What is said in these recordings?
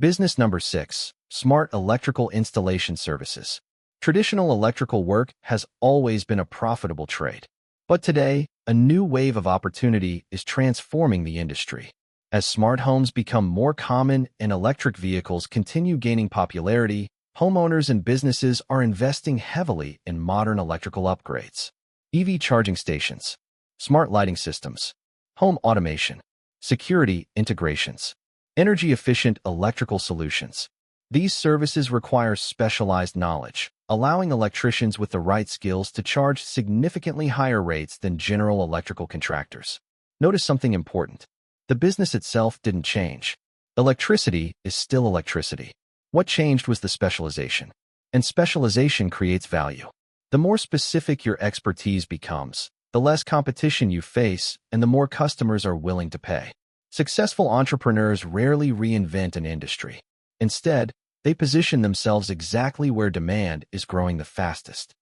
Business number 6, smart electrical installation services. Traditional electrical work has always been a profitable trade. But today, a new wave of opportunity is transforming the industry. As smart homes become more common and electric vehicles continue gaining popularity, homeowners and businesses are investing heavily in modern electrical upgrades. EV charging stations, smart lighting systems, home automation, security integrations, energy-efficient electrical solutions. These services require specialized knowledge, allowing electricians with the right skills to charge significantly higher rates than general electrical contractors. Notice something important. The business itself didn't change. Electricity is still electricity. What changed was the specialization. And specialization creates value. The more specific your expertise becomes, the less competition you face and the more customers are willing to pay. Successful entrepreneurs rarely reinvent an industry. Instead, they position themselves exactly where demand is growing the fastest.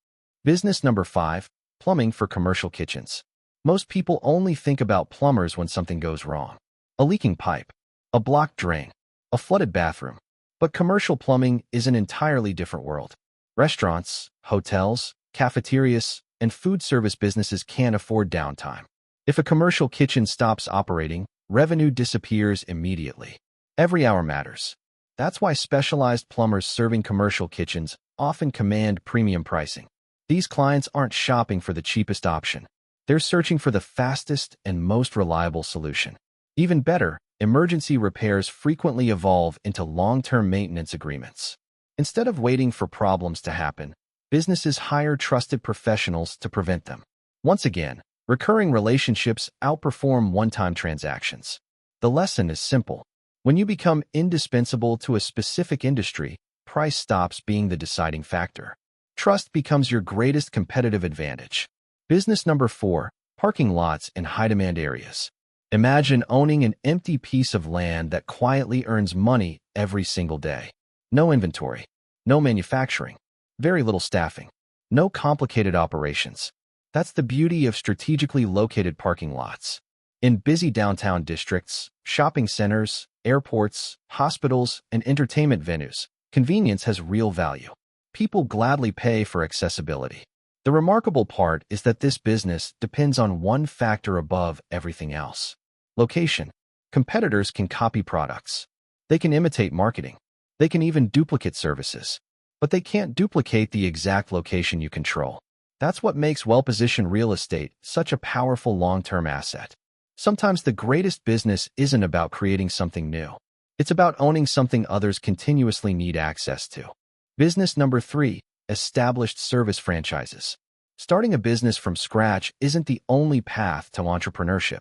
Business number 5, plumbing for commercial kitchens. Most people only think about plumbers when something goes wrong. A leaking pipe, a blocked drain, a flooded bathroom. But commercial plumbing is an entirely different world. Restaurants, hotels, cafeterias, and food service businesses can't afford downtime. If a commercial kitchen stops operating, revenue disappears immediately. Every hour matters. That's why specialized plumbers serving commercial kitchens often command premium pricing. These clients aren't shopping for the cheapest option. They're searching for the fastest and most reliable solution. Even better, emergency repairs frequently evolve into long-term maintenance agreements. Instead of waiting for problems to happen, businesses hire trusted professionals to prevent them. Once again, recurring relationships outperform one-time transactions. The lesson is simple. When you become indispensable to a specific industry, price stops being the deciding factor. Trust becomes your greatest competitive advantage. Business number 4, parking lots in high-demand areas. Imagine owning an empty piece of land that quietly earns money every single day. No inventory, no manufacturing, very little staffing, no complicated operations. That's the beauty of strategically located parking lots. In busy downtown districts, shopping centers, airports, hospitals, and entertainment venues, convenience has real value. People gladly pay for accessibility. The remarkable part is that this business depends on one factor above everything else: location. Competitors can copy products. They can imitate marketing. They can even duplicate services. But they can't duplicate the exact location you control. That's what makes well-positioned real estate such a powerful long-term asset. Sometimes the greatest business isn't about creating something new. It's about owning something others continuously need access to. Business number 3, established service franchises. Starting a business from scratch isn't the only path to entrepreneurship.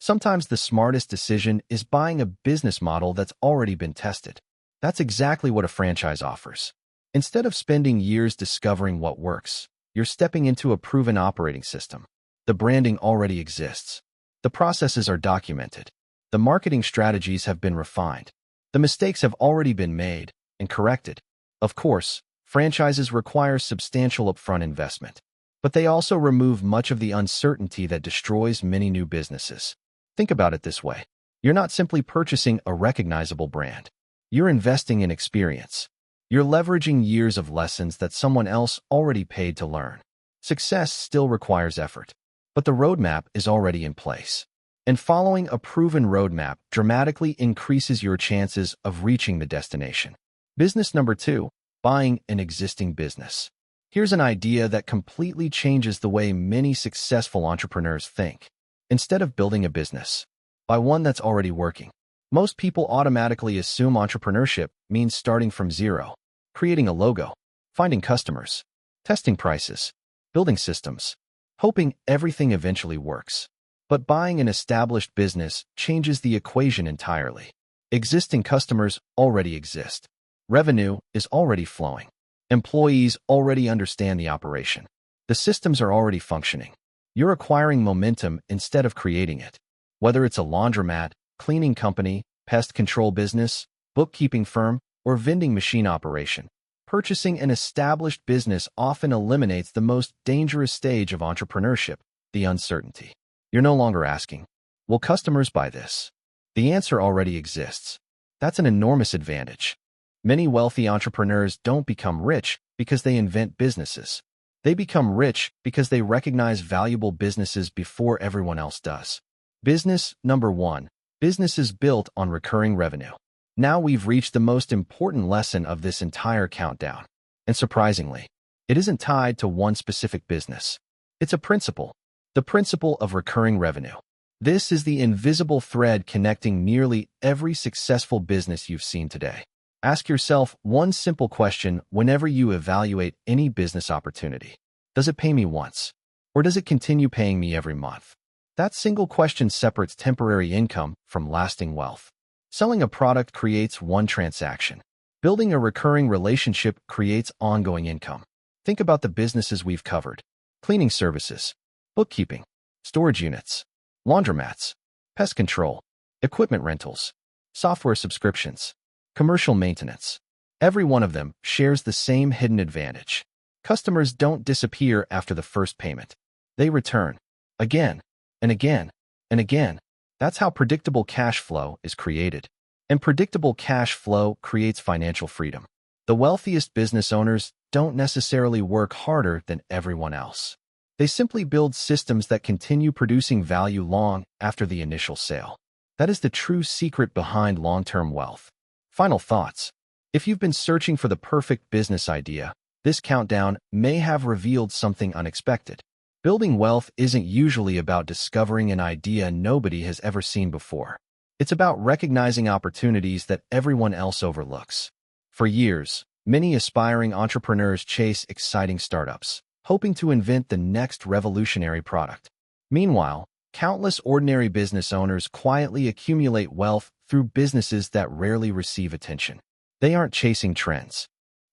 Sometimes the smartest decision is buying a business model that's already been tested. That's exactly what a franchise offers. Instead of spending years discovering what works, you're stepping into a proven operating system. The branding already exists. The processes are documented. The marketing strategies have been refined. The mistakes have already been made and corrected. Of course, franchises require substantial upfront investment, but they also remove much of the uncertainty that destroys many new businesses. Think about it this way. You're not simply purchasing a recognizable brand. You're investing in experience. You're leveraging years of lessons that someone else already paid to learn. Success still requires effort, but the roadmap is already in place. And following a proven roadmap dramatically increases your chances of reaching the destination. Business number 2, buying an existing business. Here's an idea that completely changes the way many successful entrepreneurs think. Instead of building a business, buy one that's already working. Most people automatically assume entrepreneurship means starting from zero, creating a logo, finding customers, testing prices, building systems, hoping everything eventually works. But buying an established business changes the equation entirely. Existing customers already exist. Revenue is already flowing. Employees already understand the operation. The systems are already functioning. You're acquiring momentum instead of creating it. Whether it's a laundromat, cleaning company, pest control business, bookkeeping firm, or vending machine operation, purchasing an established business often eliminates the most dangerous stage of entrepreneurship, the uncertainty. You're no longer asking, will customers buy this? The answer already exists. That's an enormous advantage. Many wealthy entrepreneurs don't become rich because they invent businesses. They become rich because they recognize valuable businesses before everyone else does. Business number 1. Businesses built on recurring revenue. Now we've reached the most important lesson of this entire countdown. And surprisingly, it isn't tied to one specific business. It's a principle. The principle of recurring revenue. This is the invisible thread connecting nearly every successful business you've seen today. Ask yourself one simple question whenever you evaluate any business opportunity. Does it pay me once? Or does it continue paying me every month? That single question separates temporary income from lasting wealth. Selling a product creates one transaction. Building a recurring relationship creates ongoing income. Think about the businesses we've covered: cleaning services, bookkeeping, storage units, laundromats, pest control, equipment rentals, software subscriptions, commercial maintenance. Every one of them shares the same hidden advantage. Customers don't disappear after the first payment. They return again and again and again. That's how predictable cash flow is created. And predictable cash flow creates financial freedom. The wealthiest business owners don't necessarily work harder than everyone else. They simply build systems that continue producing value long after the initial sale. That is the true secret behind long-term wealth. Final thoughts. If you've been searching for the perfect business idea, this countdown may have revealed something unexpected. Building wealth isn't usually about discovering an idea nobody has ever seen before. It's about recognizing opportunities that everyone else overlooks. For years, many aspiring entrepreneurs chase exciting startups, hoping to invent the next revolutionary product. Meanwhile, countless ordinary business owners quietly accumulate wealth through businesses that rarely receive attention. They aren't chasing trends.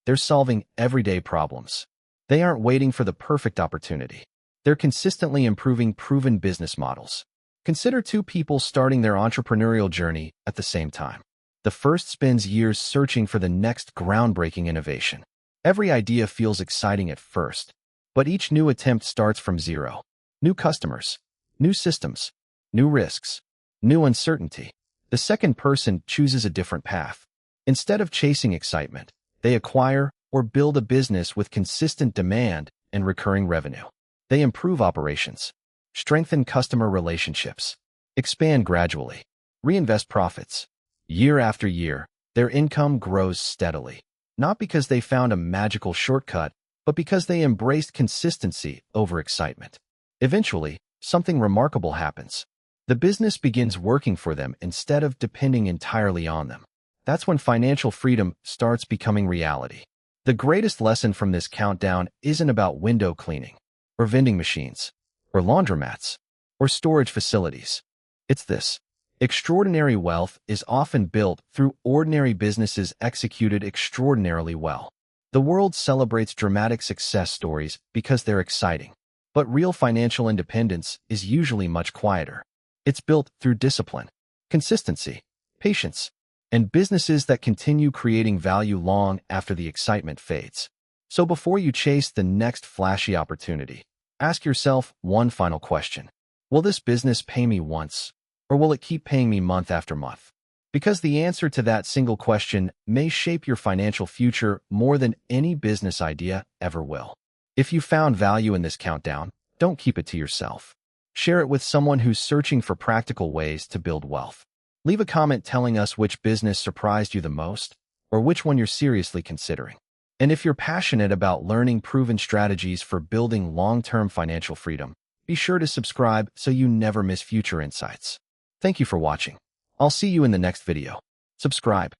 They're solving everyday problems. They aren't waiting for the perfect opportunity. They're consistently improving proven business models. Consider two people starting their entrepreneurial journey at the same time. The first spends years searching for the next groundbreaking innovation. Every idea feels exciting at first, but each new attempt starts from zero. New customers, new systems, new risks, new uncertainty. The second person chooses a different path. Instead of chasing excitement, they acquire or build a business with consistent demand and recurring revenue. They improve operations, strengthen customer relationships, expand gradually, reinvest profits. Year after year, their income grows steadily, not because they found a magical shortcut, but because they embraced consistency over excitement. Eventually, something remarkable happens. The business begins working for them instead of depending entirely on them. That's when financial freedom starts becoming reality. The greatest lesson from this countdown isn't about window cleaning, or vending machines, or laundromats, or storage facilities. It's this: extraordinary wealth is often built through ordinary businesses executed extraordinarily well. The world celebrates dramatic success stories because they're exciting, but real financial independence is usually much quieter. It's built through discipline, consistency, patience, and businesses that continue creating value long after the excitement fades. So before you chase the next flashy opportunity, ask yourself one final question. Will this business pay me once, or will it keep paying me month after month? Because the answer to that single question may shape your financial future more than any business idea ever will. If you found value in this countdown, don't keep it to yourself. Share it with someone who's searching for practical ways to build wealth. Leave a comment telling us which business surprised you the most, or which one you're seriously considering. And if you're passionate about learning proven strategies for building long-term financial freedom, be sure to subscribe so you never miss future insights. Thank you for watching. I'll see you in the next video. Subscribe.